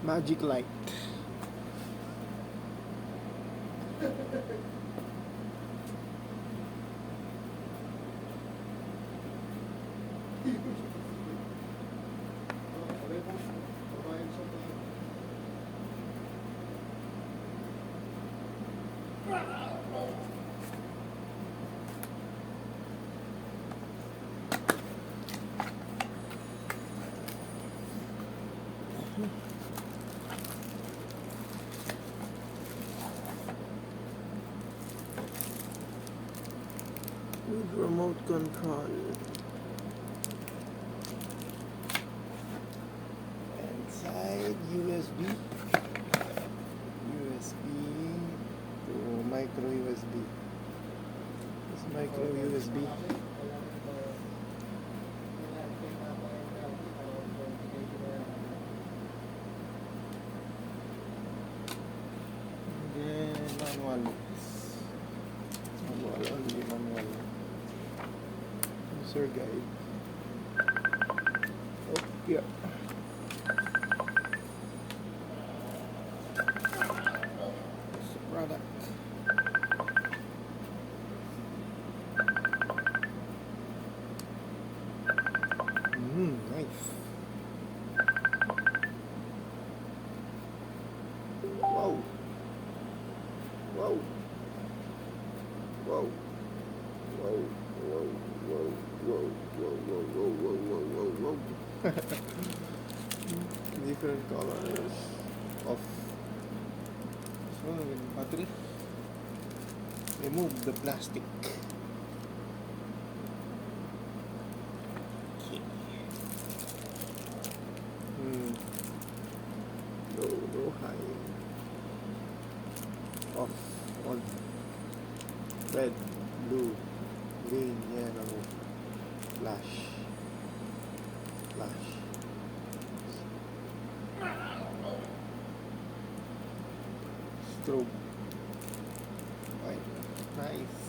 Magic light. With remote control. Inside USB to micro USB. This micro USB. Then manual. Only manual. User guide. Oh, yeah. It's the product. Nice. Wow. Wow. Wow. Wow. Wow. Wow. Wow. Wow. Wow. Wow. Wow. Wow. Wow. Different colors of battery. Remove the plastic. Low, high. Off, on. Red, blue, green, yellow. Flash. Strobe. Right. Nice.